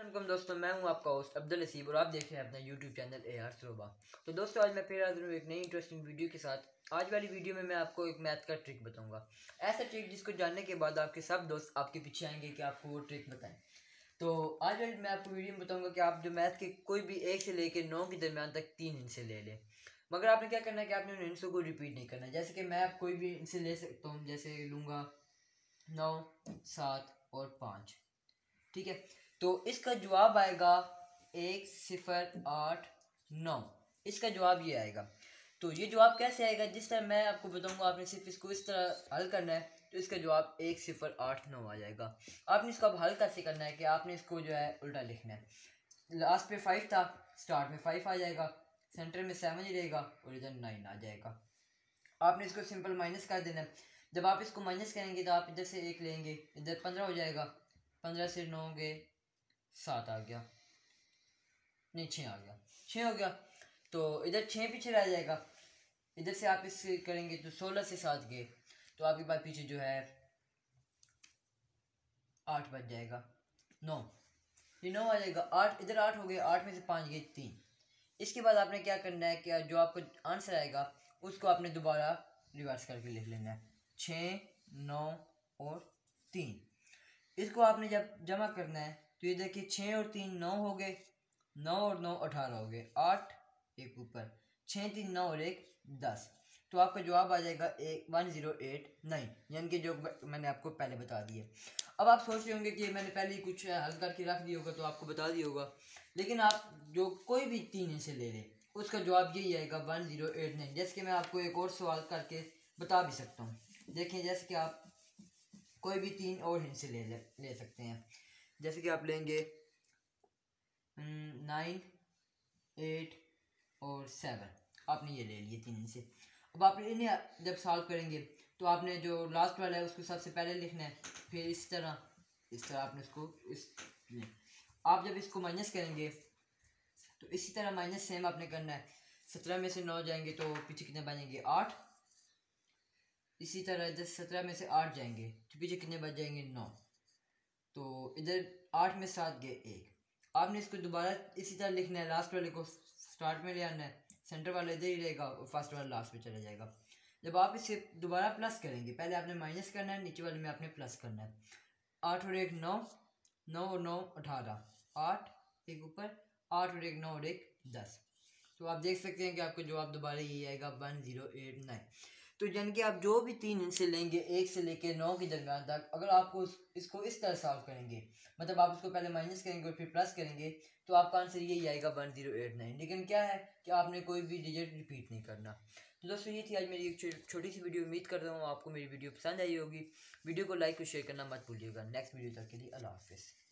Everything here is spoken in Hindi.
वालेकुम दोस्तों, मैं हूं आपका होस्ट अब्दुल नसीब और आप देख रहे हैं अपना यूट्यूब चैनल AR सरोबा। तो दोस्तों, आज मैं फिर हाजिर हूं एक नई इंटरेस्टिंग वीडियो के साथ। आज वाली वीडियो में मैं आपको एक मैथ का ट्रिक बताऊंगा, ऐसा ट्रिक जिसको जानने के बाद आपके सब दोस्त आपके पीछे आएंगे कि आपको वो ट्रिक बताएं। तो आज वाली मैं आपको वीडियो में बताऊँगा कि आप जो मैथ के कोई भी 1 से लेकर 9 के दरमियान तक 3 हिस्से ले लें, मगर आपने क्या करना है कि आपने उन हिस्सों को रिपीट नहीं करना है। जैसे कि मैं आप कोई भी हिस्से ले सकता हूँ, जैसे लूँगा 9, 7 और 5। ठीक है, तो इसका जवाब आएगा 1089। इसका जवाब ये आएगा। तो ये जवाब कैसे आएगा, जिस तरह मैं आपको बताऊंगा, आपने सिर्फ इसको इस तरह हल करना है तो इसका जवाब 1089 आ जाएगा। आपने इसको अब हल कैसे करना है कि आपने इसको जो है उल्टा लिखना है। लास्ट पे 5 था, स्टार्ट में 5 आ जाएगा, सेंटर में 7 ही रहेगा और इधर 9 आ जाएगा। आपने इसको सिंपल माइनस कर देना है। जब आप इसको माइनस करेंगे तो आप इधर से 1 लेंगे, इधर 15 हो जाएगा। 15 से 9 गए 7 आ गया, नहीं 6 आ गया, 6 हो गया। तो इधर 6 पीछे रह जाएगा। इधर से आप इससे करेंगे तो 16 से 7 गए तो आपके पास पीछे जो है 8 बच जाएगा, 9, ये 9 आ जाएगा। 8 इधर 8 हो गए, 8 में से 5 गए 3। इसके बाद आपने क्या करना है कि जो आपको आंसर आएगा उसको आपने दोबारा रिवर्स करके लिख लेना है, 6, 9 और 3। इसको आपने जब जमा करना है तो ये देखिए 6 और 3 9 हो गए, 9 और 9 18 हो गए, 8 एक ऊपर, 6 3 9 और 1 10। तो आपका जवाब आ जाएगा 1089, यानी कि जो मैंने आपको पहले बता दिया। अब आप सोच रहे होंगे कि मैंने पहले ही कुछ हल करके रख दिया होगा तो आपको बता दिया होगा, लेकिन आप जो कोई भी 3 हिस्से ले लें उसका जवाब यही आएगा 1089। जैसे कि मैं आपको एक और सवाल करके बता भी सकता हूँ। देखिए, जैसे कि आप कोई भी 3 और हिस्से ले सकते हैं। जैसे कि आप लेंगे 9, 8 और 7। आपने ये ले लिए 3 हिस्से। अब आपने इन्हें जब सॉल्व करेंगे तो आपने जो लास्ट वाला है उसको सबसे पहले लिखना है, फिर इस तरह आपने इसको आप जब इसको माइनस करेंगे तो इसी तरह माइनस सेम आपने करना है। 17 में से 9 जाएंगे तो पीछे कितने बचेंगे 8। इसी तरह इधर 17 में से 8 जाएंगे तो पीछे कितने बच जाएंगे 9। तो इधर 8 में 7 गए 1। आपने इसको दोबारा इसी तरह लिखना है, लास्ट वाले को स्टार्ट में ले आना है, सेंटर वाला इधर ही रहेगा और फर्स्ट वाला लास्ट में चला जाएगा। जब आप इसे दोबारा प्लस करेंगे, पहले आपने माइनस करना है, नीचे वाले में आपने प्लस करना है। 8 और 1 9, 9 और 9 18, 8 एक ऊपर, 8 और 1 9 और 1 10। तो आप देख सकते हैं कि आपका जवाब दोबारा यही आएगा 1089। तो यानी कि आप जो भी 3 हिस्से लेंगे 1 से लेकर 9 के दरमियान तक, अगर आपको इसको इस तरह सॉल्व करेंगे, मतलब आप उसको पहले माइनस करेंगे और फिर प्लस करेंगे, तो आपका आंसर यही आएगा 1089। लेकिन क्या है कि आपने कोई भी डिजिट रिपीट नहीं करना। तो दोस्तों, ये थी आज मेरी एक छोटी सी वीडियो। उम्मीद कर रहा हूँ आपको मेरी वीडियो पसंद आई होगी। वीडियो को लाइक और शेयर करना मत भूलिएगा। नेक्स्ट वीडियो तक के लिए अल्लाह हाफिज़।